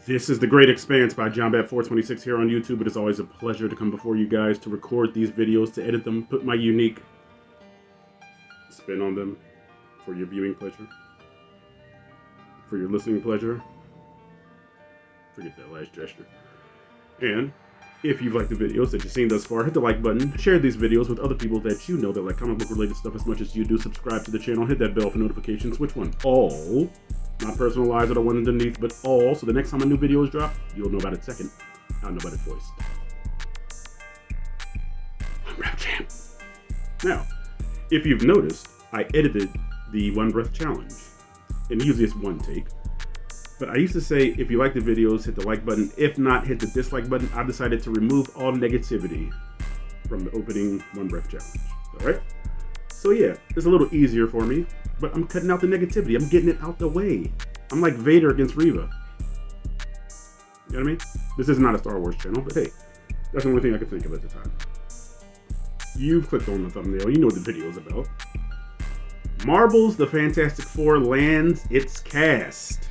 This is The Great Expanse by JohnBat426 here on YouTube. It is always a pleasure to come before you guys to record these videos, to edit them, put my unique spin on them for your viewing pleasure, for your listening pleasure. Forget that last gesture. And if you've liked the videos that you've seen thus far, hit the like button, share these videos with other people that you know that like comic book related stuff as much as you do, subscribe to the channel, hit that bell for notifications. Which one? All. Not personalized or the one underneath, but all. So the next time a new video is dropped, you'll know about it second. I'll know about it first. Rap champ. Now, if you've noticed, I edited the One Breath Challenge. And usually it's one take. But I used to say, if you like the videos, hit the like button. If not, hit the dislike button. I decided to remove all negativity from the opening One Breath Challenge. Alright? So yeah, it's a little easier for me. But I'm cutting out the negativity. I'm getting it out the way. I'm like Vader against Reva. You know what I mean? This is not a Star Wars channel, but hey, that's the only thing I could think of at the time. You've clicked on the thumbnail. You know what the video is about. Marvel's The Fantastic Four lands its cast.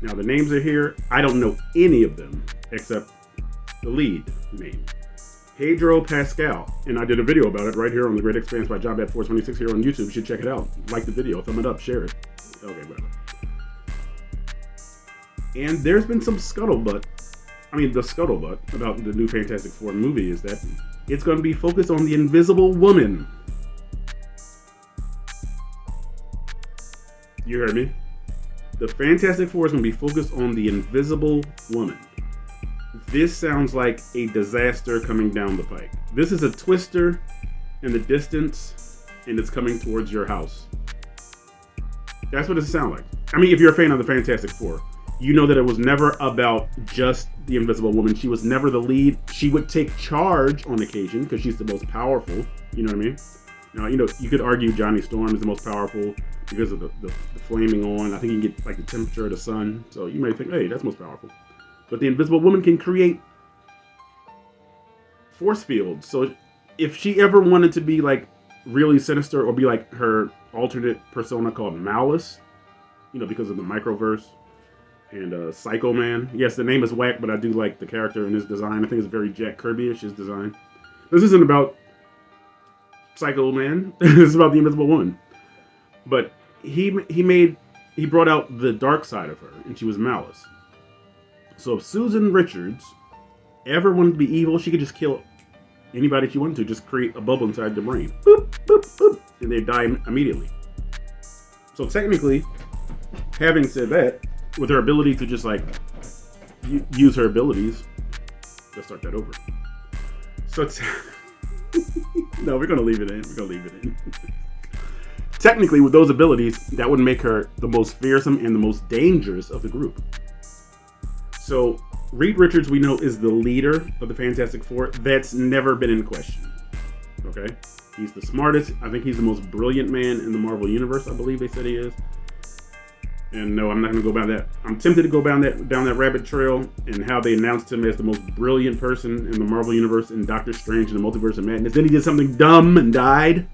Now the names are here. I don't know any of them except the lead name. Pedro Pascal, and I did a video about it right here on The Great Expanse by JohnBat426 here on YouTube. You should check it out. Like the video, thumb it up, share it. Okay, whatever. And there's been some scuttlebutt. I mean, the scuttlebutt about the new Fantastic Four movie is that it's going to be focused on the Invisible Woman. You heard me? The Fantastic Four is going to be focused on the Invisible Woman. This sounds like a disaster coming down the pike. This is a twister in the distance, and it's coming towards your house. That's what it sounds like. I mean, if you're a fan of the Fantastic Four, you know that it was never about just the Invisible Woman. She was never the lead. She would take charge on occasion because she's the most powerful. You know what I mean? Now, you could argue Johnny Storm is the most powerful because of the flaming on. I think you can get like the temperature of the sun. So you might think, hey, that's most powerful. But the Invisible Woman can create force fields. So if she ever wanted to be like really sinister or be like her alternate persona called Malice, because of the microverse and Psycho Man. Yes, the name is whack, but I do like the character and his design. I think it's very Jack Kirby-ish, his design. This isn't about Psycho Man. This is about the Invisible Woman. But he brought out the dark side of her, and she was Malice. So if Susan Richards ever wanted to be evil, she could just kill anybody she wanted to. Just create a bubble inside their brain. Boop, boop, boop. And they die immediately. So technically, having said that, with her ability to just like use her abilities, let's start that over. So no, we're going to leave it in. Technically, with those abilities, that would make her the most fearsome and the most dangerous of the group. So, Reed Richards, we know, is the leader of the Fantastic Four. That's never been in question. Okay? He's the smartest. I think he's the most brilliant man in the Marvel Universe, I believe they said he is. And no, I'm not going to go down that. I'm tempted to go down that rabbit trail and how they announced him as the most brilliant person in the Marvel Universe in Doctor Strange and the Multiverse of Madness. Then he did something dumb and died.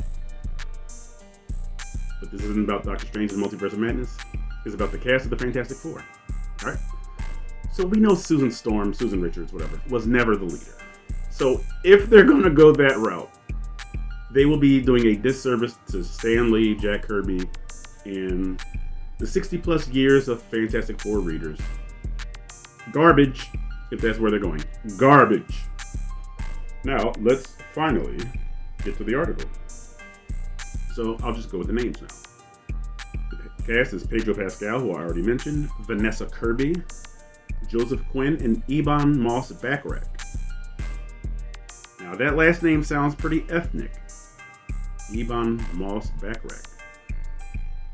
But this isn't about Doctor Strange and the Multiverse of Madness. It's about the cast of the Fantastic Four. Alright? So we know Susan Richards, whatever, was never the leader. So if they're going to go that route, they will be doing a disservice to Stan Lee, Jack Kirby, and the 60 plus years of Fantastic Four readers. Garbage, if that's where they're going. Garbage. Now, let's finally get to the article. So I'll just go with the names now. The cast is Pedro Pascal, who I already mentioned, Vanessa Kirby, Joseph Quinn, and Ebon Moss-Bachrach. Now that last name sounds pretty ethnic. Ebon Moss-Bachrach.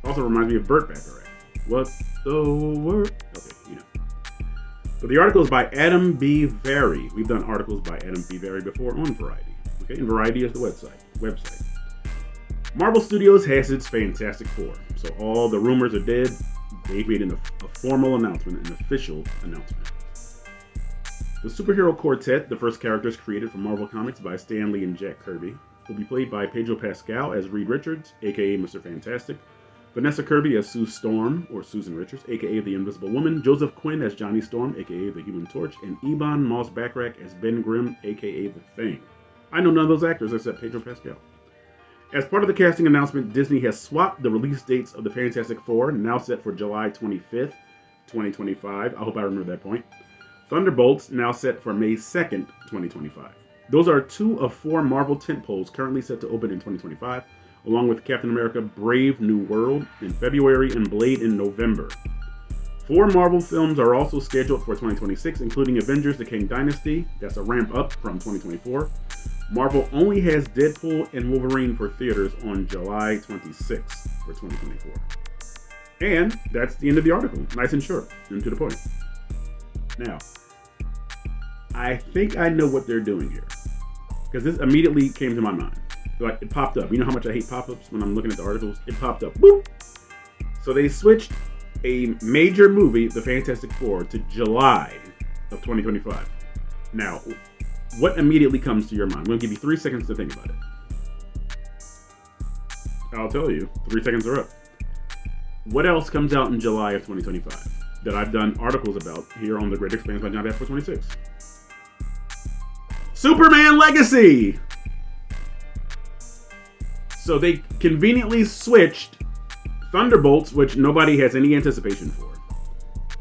Also reminds me of Burt Bacharach. What the word? Okay, But the article is by Adam B. Vary. We've done articles by Adam B. Vary before on Variety. Okay, and Variety is the website. Marvel Studios has its Fantastic Four. So all the rumors are dead. They've made a formal announcement, an official announcement. The superhero quartet, the first characters created for Marvel Comics by Stan Lee and Jack Kirby, will be played by Pedro Pascal as Reed Richards, aka Mr. Fantastic, Vanessa Kirby as Sue Storm, or Susan Richards, aka the Invisible Woman. Joseph Quinn as Johnny Storm, aka the Human Torch. And Ebon Moss-Backrack as Ben Grimm, aka the Thing. I know none of those actors except Pedro Pascal. As part of the casting announcement, Disney has swapped the release dates of the Fantastic Four, now set for July 25th, 2025. I hope I remember that point. Thunderbolts, now set for May 2nd, 2025. Those are 2 of 4 Marvel tentpoles currently set to open in 2025, along with Captain America Brave New World in February and Blade in November. 4 Marvel films are also scheduled for 2026, including Avengers: The Kang Dynasty. That's a ramp up from 2024. Marvel only has Deadpool and Wolverine for theaters on July 26th for 2024. And that's the end of the article. Nice and short and to the point. Now, I think I know what they're doing here, because this immediately came to my mind. Like, it popped up. You know how much I hate pop-ups when I'm looking at the articles? It popped up. Boop! So they switched a major movie, The Fantastic Four, to July of 2025. Now, what immediately comes to your mind? I'm going to give you 3 seconds to think about it. I'll tell you. 3 seconds are up. What else comes out in July of 2025 that I've done articles about here on The Great Expanse by John 426? Superman Legacy! So they conveniently switched Thunderbolts, which nobody has any anticipation for,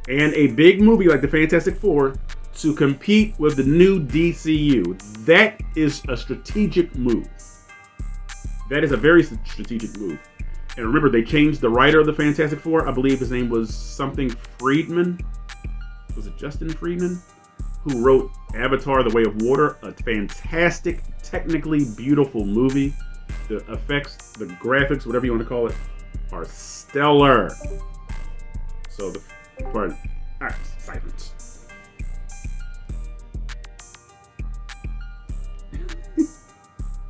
and a big movie like The Fantastic Four to compete with the new DCU. That is a strategic move. That is a very strategic move. And remember, they changed the writer of The Fantastic Four. I believe his name was something Friedman. Was it Justin Friedman? Who wrote Avatar: The Way of Water. A fantastic, technically beautiful movie. The effects, the graphics, whatever you want to call it, are stellar. So the part, all right, silence.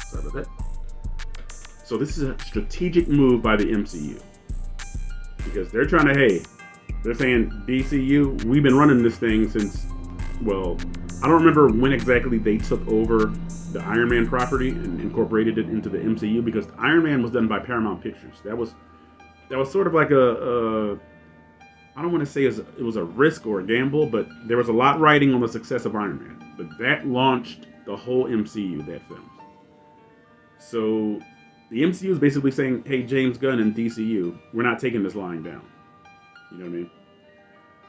Sorry about that. So this is a strategic move by the MCU, because they're trying to, they're saying, DCU, we've been running this thing since, well, I don't remember when exactly they took over the Iron Man property and incorporated it into the MCU, because Iron Man was done by Paramount Pictures. That was sort of like I don't want to say it was a risk or a gamble, but there was a lot riding on the success of Iron Man. But that launched the whole MCU, that film. So the MCU is basically saying, hey, James Gunn and DCU, we're not taking this line down. You know what I mean?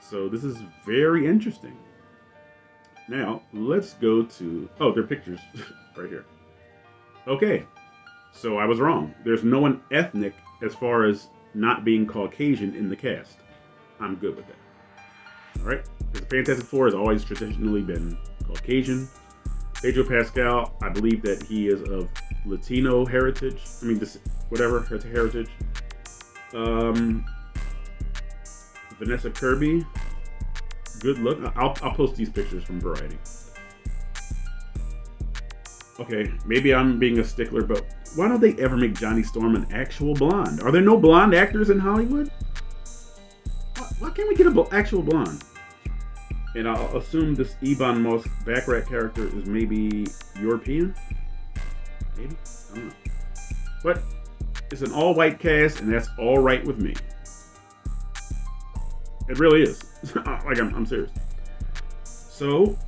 So this is very interesting. Now, let's go to... Oh, there are pictures right here. Okay, so I was wrong. There's no one ethnic as far as not being Caucasian in the cast. I'm good with that. All right? Because the Fantastic Four has always traditionally been Caucasian. Pedro Pascal, I believe that he is of Latino heritage. I mean, whatever, heritage. Vanessa Kirby, good look. I'll post these pictures from Variety. Okay, maybe I'm being a stickler, but why don't they ever make Johnny Storm an actual blonde? Are there no blonde actors in Hollywood? Why can't we get an actual blonde? And I'll assume this Ebon Moss-Backrack character is maybe European? Maybe? I don't know. But it's an all-white cast, and that's all right with me. It really is. Like, I'm serious. So,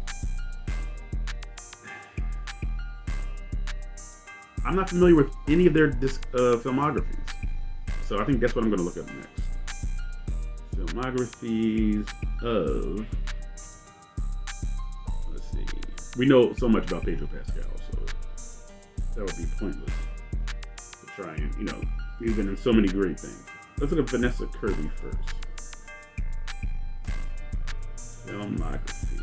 I'm not familiar with any of their filmographies. So I think that's what I'm going to look up next. Filmographies of... Let's see. We know so much about Pedro Pascal, so that would be pointless to try and, he's been in so many great things. Let's look at Vanessa Kirby first. Filmography.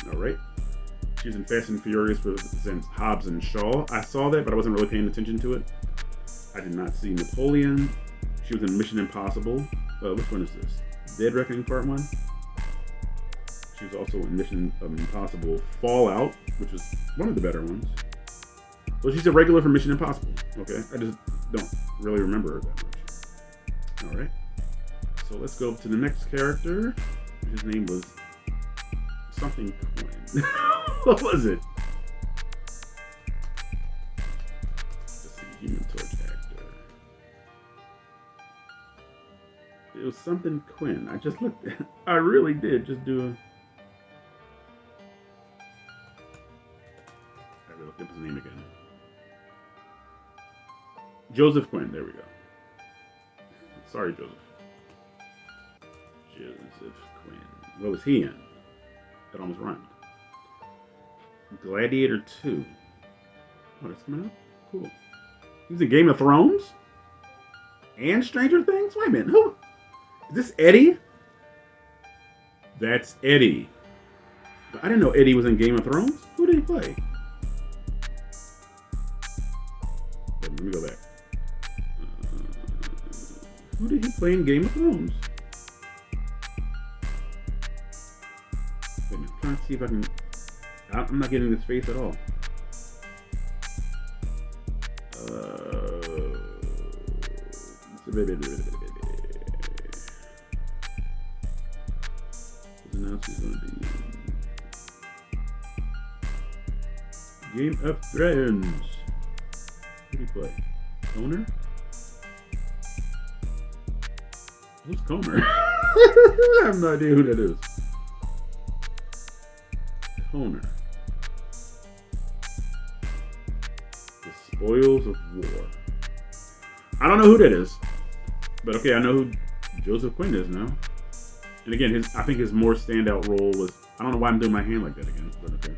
Alright. She was in Fast and Furious since Hobbs and Shaw. I saw that, but I wasn't really paying attention to it. I did not see Napoleon. She was in Mission Impossible. Which one is this? Dead Reckoning Part 1? She was also in Mission Impossible Fallout, which was one of the better ones. So she's a regular for Mission Impossible. Okay, I just don't really remember her that much. Alright. So let's go to the next character. His name was something Quinn. What was it? Let's see, Human Torch actor. was something Quinn. I just looked. I really did just do a. I gotta look up his name again. Joseph Quinn. There we go. Sorry, Joseph. Joseph Quinn. What was he in? That almost rhymed. Gladiator 2. Oh, that's coming out? Cool. He's in Game of Thrones? And Stranger Things? Wait a minute. Who? Is this Eddie? That's Eddie. I didn't know Eddie was in Game of Thrones. Who did he play? Wait, let me go back. Who did he play in Game of Thrones? Wait a minute. I'm trying to see if I can... I'm not getting his face at all. Game of Thrones. Who did he play? Comer? Who's Comer? I have no idea who that is. Comer. The Spoils of War. I don't know who that is, but okay, I know who Joseph Quinn is now. And again, I think his more standout role was, I don't know why I'm doing my hand like that again, but okay.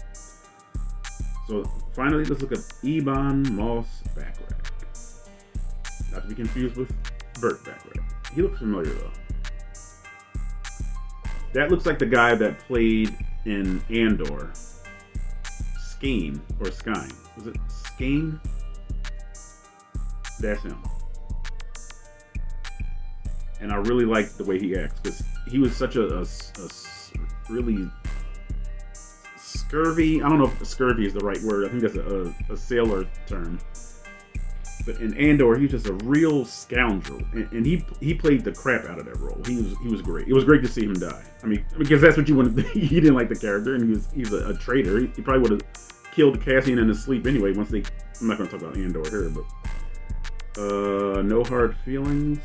So finally, let's look at Ebon Moss-Backrack. Not to be confused with Burt Backrack. He looks familiar though. That looks like the guy that played in Andor. Skeen or Skine. Was it Skeen? That's him. And I really liked the way he acts because he was such a really scurvy. I don't know if scurvy is the right word. I think that's a sailor term. But in Andor, he was just a real scoundrel, and he played the crap out of that role. He was great. It was great to see him die. I mean, because that's what you wanted. He didn't like the character, and he's a traitor. He probably would have killed Cassian in his sleep anyway. I'm not going to talk about Andor here, but No Hard Feelings.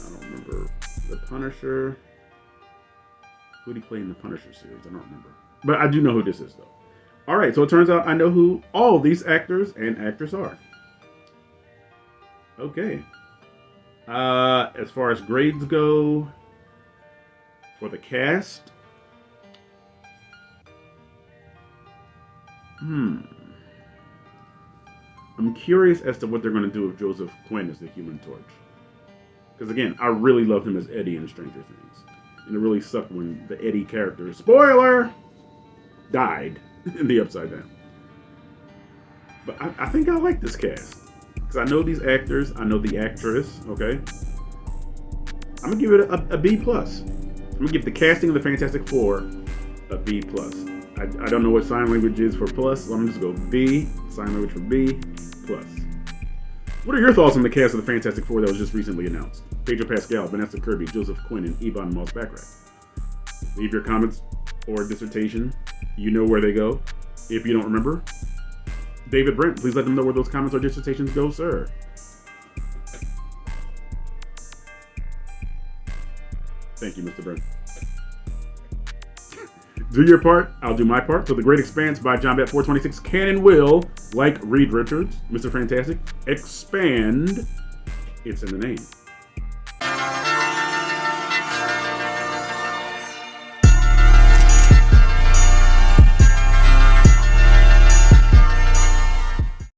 I don't remember. The Punisher. Who did he play in the Punisher series? I don't remember. But I do know who this is, though. All right, so it turns out I know who all these actors and actors are. Okay. As far as grades go, for the cast, I'm curious as to what they're going to do with Joseph Quinn as the Human Torch. Because again, I really loved him as Eddie in Stranger Things. And it really sucked when the Eddie character, spoiler, died in the Upside Down. But I think I like this cast. Because I know these actors, I know the actress, okay? I'm going to give it a B+. I'm going to give the casting of the Fantastic Four a B+. I don't know what sign language is for plus, so I'm just going to go B, sign language for B+. What are your thoughts on the cast of the Fantastic Four that was just recently announced? Pedro Pascal, Vanessa Kirby, Joseph Quinn, and Ebon Moss-Backrack. Leave your comments or dissertation. You know where they go. If you don't remember, David Brent, please let them know where those comments or dissertations go, sir. Thank you, Mr. Brent. Do your part, I'll do my part. So The Great Expanse by John Bat 426 can and will, like Reed Richards, Mr. Fantastic, expand. It's in the name.